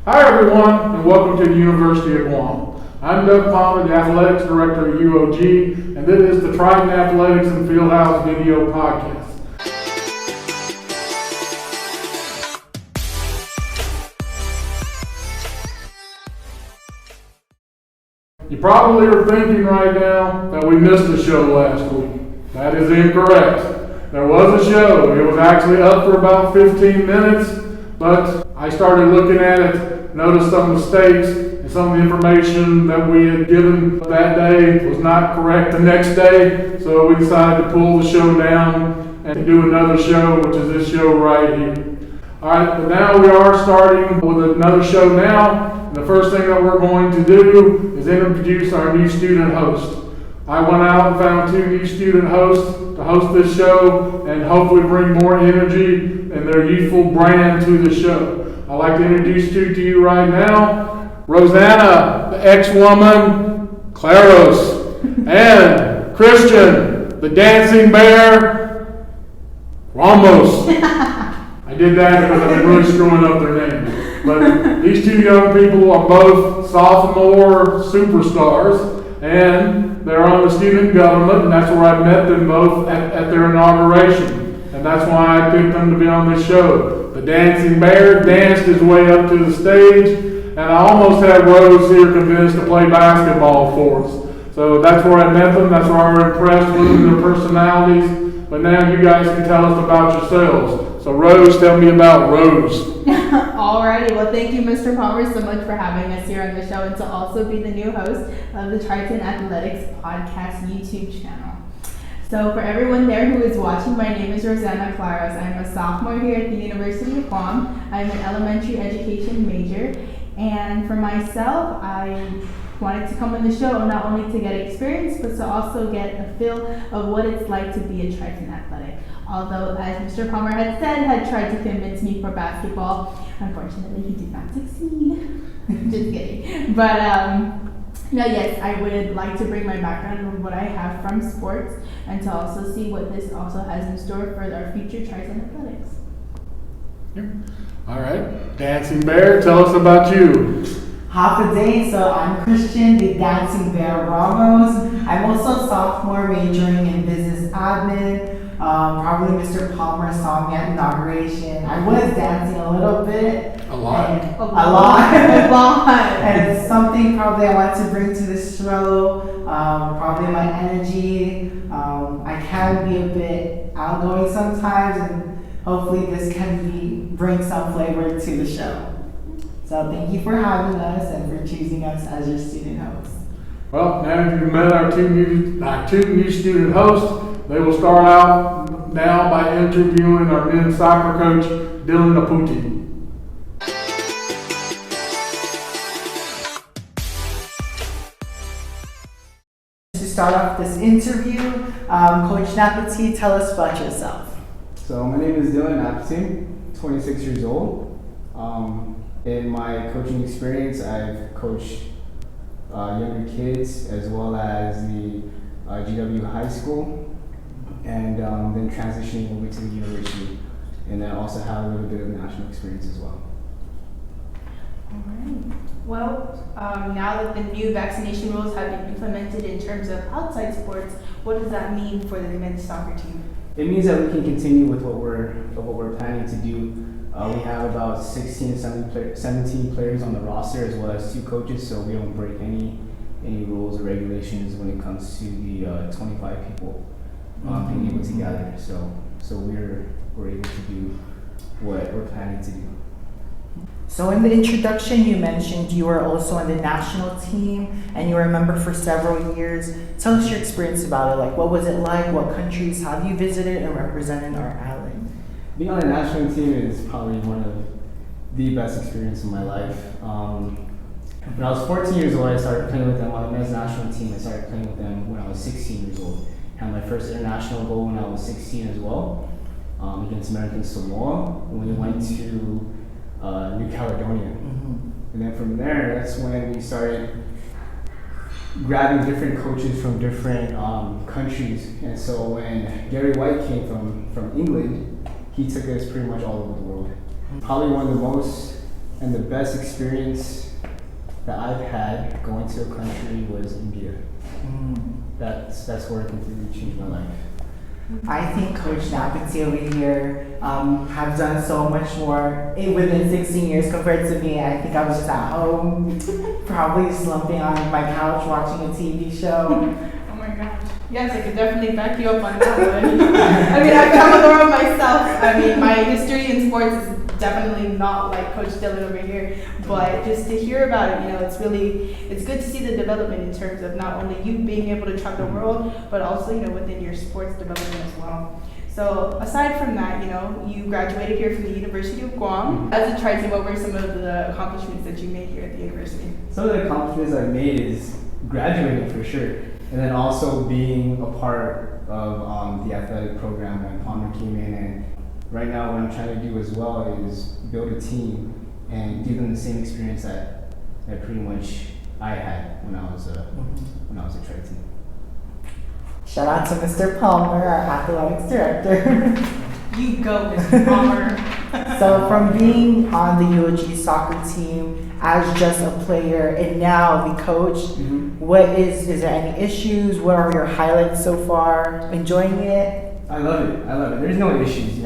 Hi everyone, and welcome to the University of Guam. I'm Doug Palmer, the Athletics Director at UOG, and this is the Triton Athletics and Field House video podcast. You probably are thinking right now that we missed a show last week. That is incorrect. There was a show. It was actually up for about 15 minutes, but I started looking at it, noticed some mistakes, and some of the information that we had given that day was not correct the next day, so we decided to pull the show down and do another show, which is this show right here. Alright, but now we are starting with another show now. And the first thing that we're going to do is introduce our new student host. I went out and found 2 new student hosts to host this show and hopefully bring more energy and their youthful brand to the show. I'd like to introduce 2 to you right now. Rosanna, the ex-woman, Claros, and Christian, the dancing bear, Ramos. I did that because I've been really screwing up their names. But these 2 young people are both sophomore superstars, and they're on the student government, and that's where I met them both at their inauguration. And that's why I picked them to be on this show. The dancing bear danced his way up to the stage, and I almost had Rose here convinced to play basketball for us. So that's where I met them, that's where I was impressed with them, their personalities. But now you guys can tell us about yourselves. So Rose, tell me about Rose. Alrighty, well thank you Mr. Palmer so much for having us here on the show and to also be the new host of the Triton Athletics Podcast YouTube channel. So for everyone there who is watching, my name is Rosanna Claros. I'm a sophomore here at the University of Guam. I'm an elementary education major, and for myself, I wanted to come on the show not only to get experience, but to also get a feel of what it's like to be a Triton athletic. Although, as Mr. Palmer had tried to convince me for basketball, unfortunately he did not succeed. Just kidding. But no, yes, I would like to bring my background of what I have from sports and to also see what this also has in store for our future Triton athletics. All right, Dancing Bear, tell us about you. Half a day, so I'm Christian, the dancing bear Ramos. I'm also a sophomore majoring in business admin. Probably Mr. Palmer saw me at inauguration. I was dancing a little bit. A lot. A lot. And it's something probably I want to bring to this show. Probably my energy. I can be a bit outgoing sometimes, and hopefully this can bring some flavor to the show. So thank you for having us and for choosing us as your student host. Well, now you've met our two new student hosts. They will start out now by interviewing our men's soccer coach, Dylan Naputi. To start off this interview, Coach Naputi, tell us about yourself. So my name is Dylan Naputi, 26 years old. In my coaching experience, I've coached younger kids as well as the GW High School, and then transitioning over to the university, and then also have a little bit of national experience as well. Alright. Well, now that the new vaccination rules have been implemented in terms of outside sports, what does that mean for the men's soccer team? It means that we can continue with what we're planning to do. We have about 16 to 17 players on the roster as well as 2 coaches, so we don't break any rules or regulations when it comes to the 25 people being able to gather. So we're able to do what we're planning to do. So in the introduction, you mentioned you were also on the national team and you were a member for several years. Tell us your experience about it. Like, what was it like? What countries have you visited and represented our island? Being on the national team is probably one of the best experiences of my life. When I was 14 years old, I started playing with them on the men's national team. I started playing with them when I was 16 years old. I had my first international goal when I was 16 as well, against American Samoa, when we went to New Caledonia. And then from there, that's when we started grabbing different coaches from different countries. And so when Gary White came from England, he took us pretty much all over the world. Probably one of the most And the best experience that I've had going to a country was India. That's where it completely changed my life. I think Coach Naputi over here have done so much more within 16 years compared to me. I think I was just at home, probably slumping on my couch watching a TV show. Oh my gosh. Yes, I could definitely back you up on that one. I mean, I've traveled around myself. I mean, my history in sports is definitely not like Coach Dylan over here, but just to hear about it, it's good to see the development in terms of not only you being able to travel the world, but also, within your sports development as well. So aside from that, you graduated here from the University of Guam. As a Triton, what were some of the accomplishments that you made here at the university? Some of the accomplishments I made is graduating for sure, and then also being a part of the athletic program when Palmer came in. And right now, what I'm trying to do as well is build a team and give them the same experience that pretty much I had when I was a Triton. Shout out to Mr. Palmer, our athletics director. You go, Mr. Palmer. So from being on the UOG soccer team as just a player and now the coach, is there any issues? What are your highlights so far? Enjoying it? I love it. There's no issues.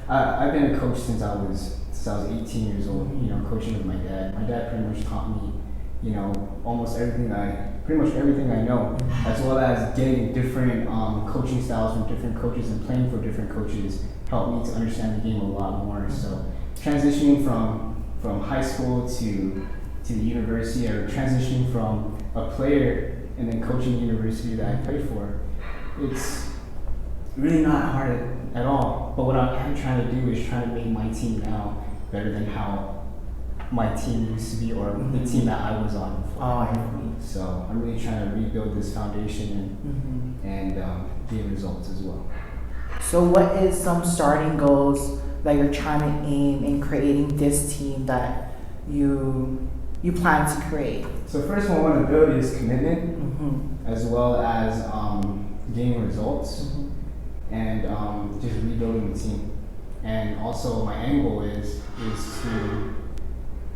I've been a coach since I was 18 years old. Coaching with my dad. My dad pretty much taught me, pretty much everything I know, as well as getting different coaching styles from different coaches and playing for different coaches helped me to understand the game a lot more. So transitioning from high school to the university, or transitioning from a player and then coaching the university that I played for, it's really not hard at all. But what I'm trying to do is try to make my team now better than how my team used to be, or the team that I was on before. So I'm really trying to rebuild this foundation and get results as well. So what is some starting goals that you're trying to aim in creating this team that you plan to create? So first one I want to build is commitment, as well as gaining results, and just rebuilding the team. And also my end goal is to,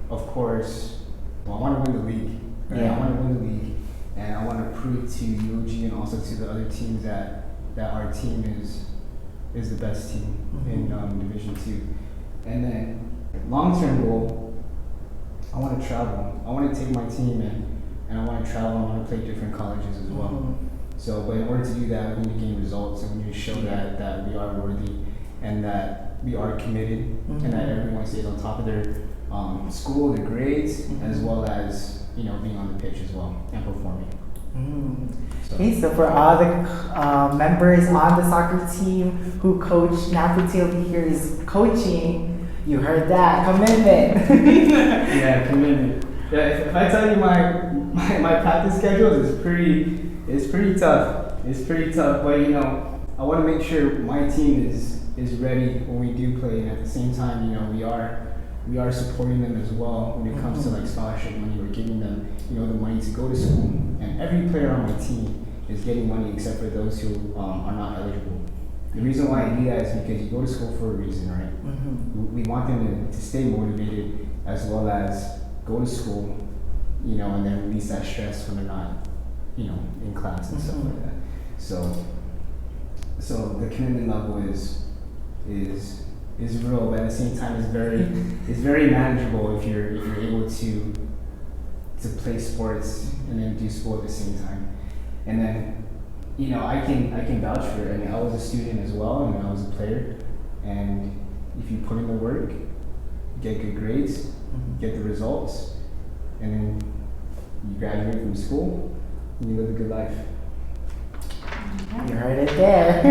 of course, I want to win the league. Right? Yeah. I want to win the league, and I want to prove to UOG and also to the other teams that our team is the best team in Division 2. And then long-term goal, I want to travel. I want to take my team and I want to travel. I want to play different colleges as well. So, but in order to do that, we need to gain results, and we need to show that we are worthy and that we are committed, and that everyone stays on top of their school, their grades, as well as being on the pitch as well and performing. Okay, so for all the members on the soccer team who Coach Naputi over here is coaching, you heard that commitment. Yeah, commitment. Yeah, if I tell you my practice schedule is pretty tough. It's pretty tough, but I want to make sure my team is ready when we do play, and at the same time, we are supporting them as well when it comes to like scholarship money. We're giving them, the money to go to school, and every player on my team is getting money except for those who are not eligible. The reason why I do that is because you go to school for a reason, right? We want them to stay motivated, as well as go to school, and then release that stress when they're not, in class and stuff like that. So the commitment level is real, but at the same time, it's very manageable if you're able to play sports and then do school at the same time. And then, I can vouch for it. I mean, I was a student as well, and I was a player. And if you put in the work, get good grades, get the results, and then you graduate from school, and you live a good life. You heard it there.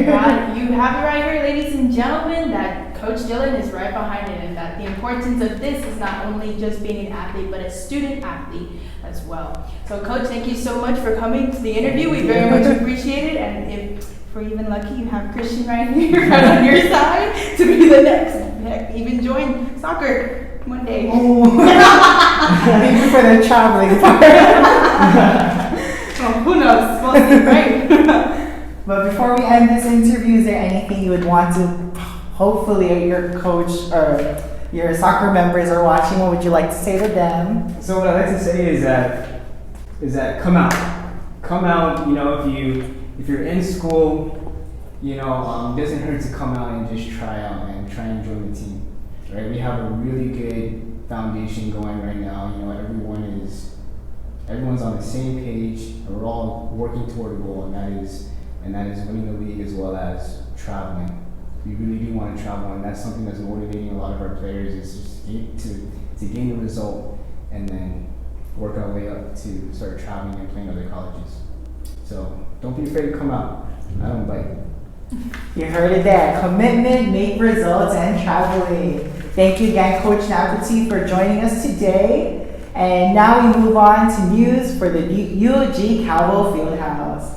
You have it right here, ladies and gentlemen, that Coach Dylan is right behind it, and that the importance of this is not only just being an athlete, but a student athlete as well. So Coach, thank you so much for coming to the interview. We very much appreciate it, and if we're even lucky, you have Christian right here, right on your side, to be the next. Heck, even join soccer one day. Thank you for the traveling part. Well, who knows? We'll see, right? But before we end this interview, is there anything you would want to, hopefully your coach or your soccer members are watching, what would you like to say to them? So what I like to say is that come out. You know, if you're in school, you know, it doesn't hurt to come out and just try out and try and join the team. Right? We have a really good foundation going right now. You know, everyone's on the same page, and we're all working toward a goal, and that is winning the league as well as traveling. We really do want to travel, and that's something that's motivating a lot of our players, is just to gain the result and then work our way up to start traveling and playing other colleges. So don't be afraid to come out. I don't bite. You heard it there. Commitment, make results, and traveling. Thank you again, Coach Naputi, for joining us today. And now we move on to news for the UOG Calvo Field House.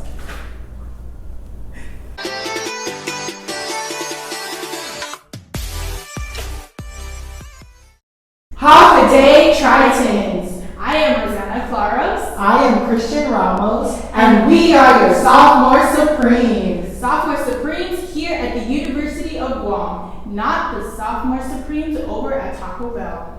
Half a day, Tritons. I am Rosanna Claros. I am Christian Ramos, and we are your Sophomore Supremes. Sophomore Supremes here at the University of Guam, not the Sophomore Supremes over at Taco Bell.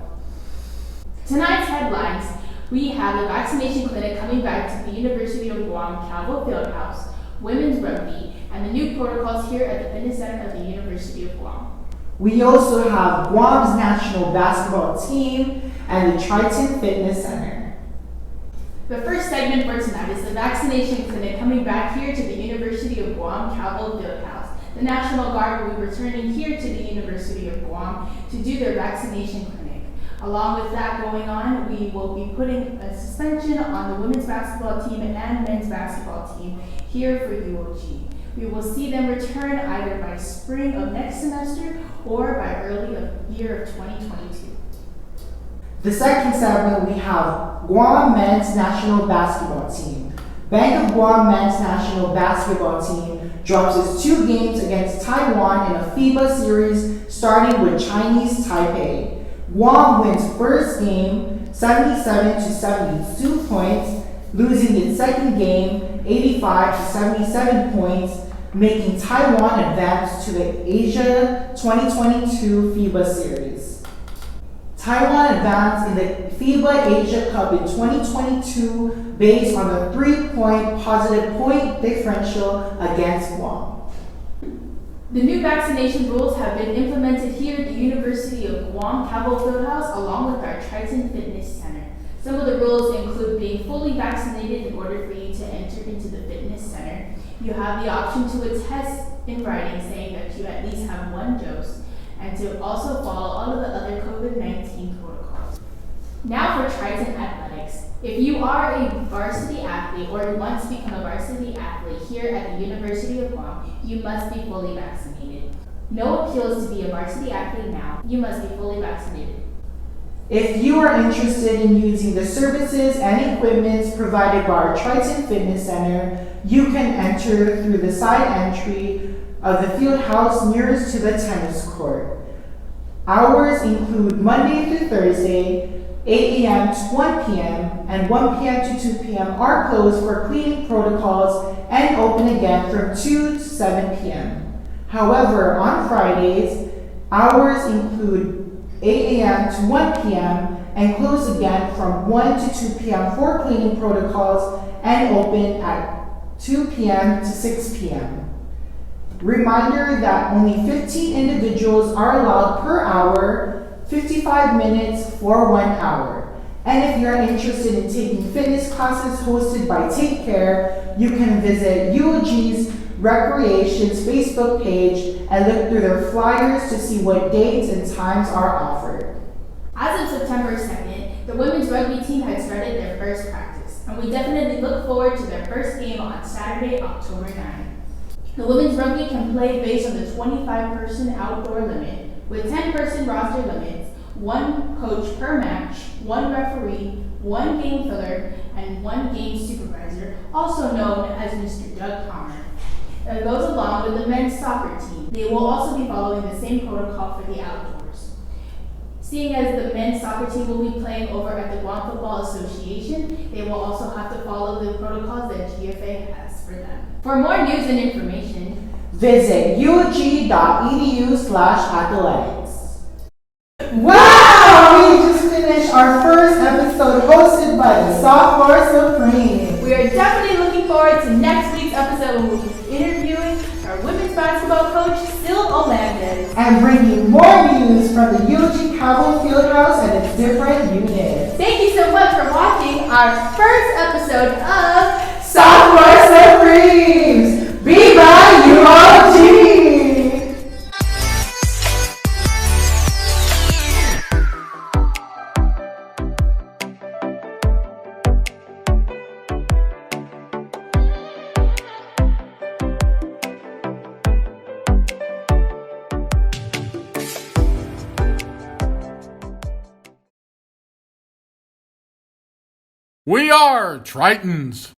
Tonight's headlines: we have the vaccination clinic coming back to the University of Guam Calvo Field House, women's rugby, and the new protocols here at the Fitness Center of the University of Guam. We also have Guam's national basketball team and the Triton Fitness Center. The first segment for tonight is the vaccination clinic coming back here to the University of Guam Calvo Field House. The National Guard will be returning here to the University of Guam to do their vaccination clinic. Along with that going on, we will be putting a suspension on the women's basketball team and men's basketball team here for UOG. We will see them return either by spring of next semester or by early year of 2022. The second segment, we have Guam men's national basketball team. Bank of Guam men's national basketball team drops its 2 games against Taiwan in a FIBA series starting with Chinese Taipei. Guam wins first game 77-72 points, losing its second game 85-77 points, making Taiwan advance to the Asia 2022 FIBA series. Taiwan advanced in the FIBA Asia Cup in 2022 based on the 3-point positive point differential against Guam. The new vaccination rules have been implemented here at the University of Guam Calvo Field House along with our Triton Fitness Center. Some of the rules include being fully vaccinated in order for you to enter into the fitness center. You have the option to attest in writing saying that you at least have 1 dose, and to also follow all of the other COVID-19 protocols. Now for Triton Athletics. If you are a varsity athlete or want to become a varsity athlete here at the University of Guam, you must be fully vaccinated. No appeals to be a varsity athlete now. You must be fully vaccinated. If you are interested in using the services and equipment provided by our Triton Fitness Center, you can enter through the side entry of the field house nearest to the tennis court. Hours include Monday through Thursday, 8 a.m. to 1 p.m. and 1 p.m. to 2 p.m. are closed for cleaning protocols and open again from 2 to 7 p.m. However, on Fridays, hours include 8 a.m. to 1 p.m. and close again from 1 to 2 p.m. for cleaning protocols and open at 2 p.m. to 6 p.m. Reminder that only 15 individuals are allowed per hour, 55 minutes for 1 hour. And if you're interested in taking fitness classes hosted by Take Care, you can visit UOG's Recreation's Facebook page and look through their flyers to see what dates and times are offered. As of September 2nd, the women's rugby team had started their first practice, and we definitely look forward to their first game on Saturday, October 9th. The women's rugby can play based on the 25-person outdoor limit, with 10-person roster limits, 1 coach per match, 1 referee, 1 game filler, and 1 game supervisor, also known as Mr. Doug Palmer. That goes along with the men's soccer team. They will also be following the same protocol for the outdoors. Seeing as the men's soccer team will be playing over at the Guam Football Association, they will also have to follow the protocols that GFA has for them. For more news and information, visit uog.edu/athletics. Wow! We just finished our first episode hosted by the Sophomore Supreme. We are definitely looking forward to next week's episode when we'll be interviewing our women's basketball coach, Sil Olandis. And bringing more news from the UOG Calvo Field House and its different units. Thank you so much for watching our first episode of Sophomore Supremes! Viva UOG! We are Tritons.